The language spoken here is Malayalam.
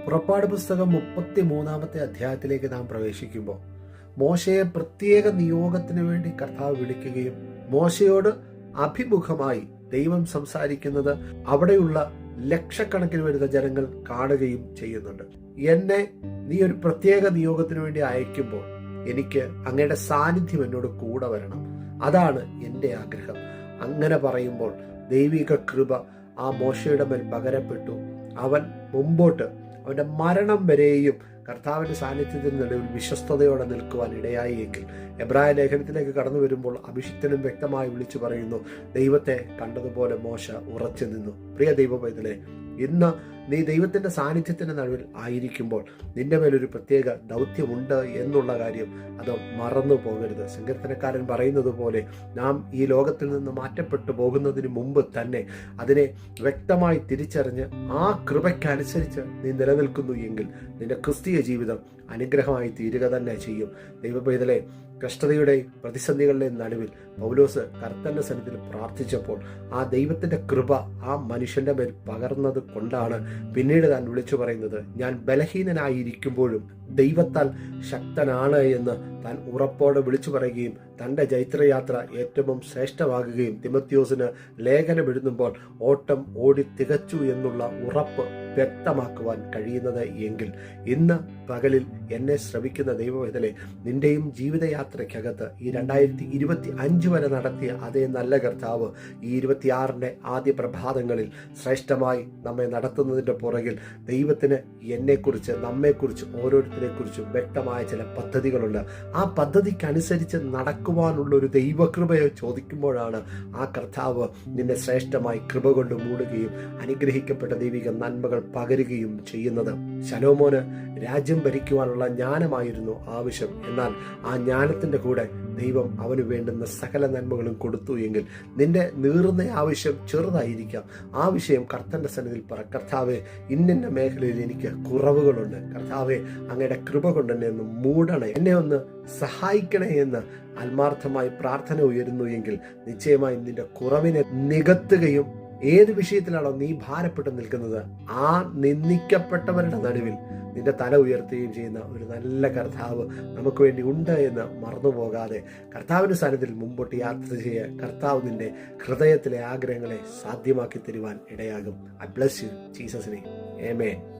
പുറപ്പാട് പുസ്തകം 33 അധ്യായത്തിലേക്ക് നാം പ്രവേശിക്കുമ്പോൾ മോശയെ പ്രത്യേക നിയോഗത്തിന് വേണ്ടി കർത്താവ് വിളിക്കുകയും മോശയോട് അഭിമുഖമായി ദൈവം സംസാരിക്കുന്നത് അവിടെയുള്ള ലക്ഷക്കണക്കിന് വരുന്ന ജനങ്ങൾ കാണുകയും ചെയ്യുന്നുണ്ട്. എന്നെ നീ ഒരു പ്രത്യേക നിയോഗത്തിന് വേണ്ടി അയക്കുമ്പോൾ എനിക്ക് അങ്ങയുടെ സാന്നിധ്യം എന്നോട് കൂടെ വരണം, അതാണ് എൻ്റെ ആഗ്രഹം. അങ്ങനെ പറയുമ്പോൾ ദൈവിക കൃപ ആ മോശയുടെ മേൽ പകരപ്പെട്ടു. അവൻ മുമ്പോട്ട് അവൻ്റെ മരണം വരെയും കർത്താവിൻ്റെ സാന്നിധ്യത്തിന് നടുവിൽ വിശ്വസ്തയോടെ നിൽക്കുവാൻ ഇടയായി എങ്കിൽ എബ്രായ ലേഖനത്തിലേക്ക് കടന്നു വരുമ്പോൾ അഭിഷിക്തനും വ്യക്തമായി വിളിച്ചു പറയുന്നു, ദൈവത്തെ കണ്ടതുപോലെ മോശ ഉറച്ചു നിന്നു. പ്രിയ ദൈവപൈതലേ, ഇന്ന് നീ ദൈവത്തിൻ്റെ സാന്നിധ്യത്തിൻ്റെ നടുവിൽ ആയിരിക്കുമ്പോൾ നിന്റെ മേലൊരു പ്രത്യേക ദൗത്യമുണ്ട് എന്നുള്ള കാര്യം അത് മറന്നു പോകരുത്. സങ്കീർത്തനക്കാരൻ പറയുന്നത് പോലെ നാം ഈ ലോകത്തിൽ നിന്ന് മാറ്റപ്പെട്ടു പോകുന്നതിന് മുമ്പ് തന്നെ അതിനെ വ്യക്തമായി തിരിച്ചറിഞ്ഞ് ആ കൃപയ്ക്കനുസരിച്ച് നീ നിലനിൽക്കുന്നു എങ്കിൽ നിന്റെ ക്രിസ്തീയ ജീവിതം അനുഗ്രഹമായി തീരുക തന്നെ ചെയ്യും. ദൈവപൈതലേ, കഷ്ടതയുടെയും പ്രതിസന്ധികളുടെയും നടുവിൽ പൗലോസ് കർത്തന്റെ സന്നിധിയിൽ പ്രാർത്ഥിച്ചപ്പോൾ ആ ദൈവത്തിന്റെ കൃപ ആ മനുഷ്യന്റെ മേൽ പകർന്നത് കൊണ്ടാണ് പിന്നീട് താൻ വിളിച്ചു പറയുന്നത്, ഞാൻ ബലഹീനനായിരിക്കുമ്പോഴും ദൈവത്താൽ ശക്തനാണ് എന്ന് താൻ ഉറപ്പോടെ വിളിച്ചു പറയുകയും തൻ്റെ ജൈത്രയാത്ര ഏറ്റവും ശ്രേഷ്ഠമാകുകയും തിമോത്തിയോസിന് ലേഖനം എഴുതുമ്പോൾ ഓട്ടം ഓടി തികച്ചു എന്നുള്ള ഉറപ്പ് വ്യക്തമാക്കുവാൻ കഴിയുന്നത് എങ്കിൽ ഇന്ന് പകലിൽ എന്നെ ശ്രവിക്കുന്ന ദൈവവേദനെ നിന്റെയും ജീവിതയാത്രയ്ക്കകത്ത് ഈ 2025 വരെ നടത്തിയ അതേ നല്ല കർത്താവ് ഈ 26 ആദ്യ പ്രഭാതങ്ങളിൽ ശ്രേഷ്ഠമായി നമ്മെ നടത്തുന്നതിൻ്റെ പുറകിൽ ദൈവത്തിന് എന്നെക്കുറിച്ച് നമ്മെക്കുറിച്ച് ഓരോരുത്തരെക്കുറിച്ചും വ്യക്തമായ ചില പദ്ധതികളുണ്ട്. ആ പദ്ധതിക്കനുസരിച്ച് നടക്കുവാനുള്ള ഒരു ദൈവകൃപയെ ചോദിക്കുമ്പോഴാണ് ആ കർത്താവ് നിന്നെ ശ്രേഷ്ഠമായി കൃപ കൊണ്ട് മൂടുകയും അനുഗ്രഹിക്കപ്പെട്ട ദൈവിക നന്മകൾ പകരുകയും ചെയ്യുന്നത്. ശലോമോന് രാജ്യം ഭരിക്കുവാനുള്ള ജ്ഞാനമായിരുന്നു ആവശ്യം. എന്നാൽ ആ ജ്ഞാനത്തിന്റെ കൂടെ ദൈവം അവന് വേണ്ടുന്ന സകല നന്മകളും കൊടുത്തു എങ്കിൽ നിന്റെ നീറുന്ന ആവശ്യം ചെറുതായിരിക്കാം. ആ വിഷയം കർത്തന്റെ സന്നിധിയിൽ പറ, കർത്താവെ ഇന്ന മേഖലയിൽ എനിക്ക് കുറവുകളുണ്ട്, കർത്താവെ അങ്ങയുടെ കൃപ കൊണ്ട് എന്നെ ഒന്ന് മൂടണേ, എന്നെ ഒന്ന് സഹായിക്കണേ എന്ന് ആത്മാർത്ഥമായി പ്രാർത്ഥന ഉയരുന്നു എങ്കിൽ നിശ്ചയമായും നിന്റെ കുറവിനെ നികത്തുകയും ഏത് വിഷയത്തിലാണോ നീ ഭാരപ്പെട്ട് നിൽക്കുന്നത് ആ നിന്ദിക്കപ്പെട്ടവരുടെ നടുവിൽ നിന്റെ തല ഉയർത്തുകയും ചെയ്യുന്ന ഒരു നല്ല കർത്താവ് നമുക്ക് വേണ്ടി ഉണ്ട് എന്ന് മറന്നുപോകാതെ കർത്താവിൻ്റെ സാന്നിധ്യത്തിൽ മുമ്പോട്ട് യാത്ര ചെയ്യുക. കർത്താവ് നിന്റെ ഹൃദയത്തിലെ ആഗ്രഹങ്ങളെ സാധ്യമാക്കി തരുവാൻ ഇടയാകും. I bless you Jesus name. Amen.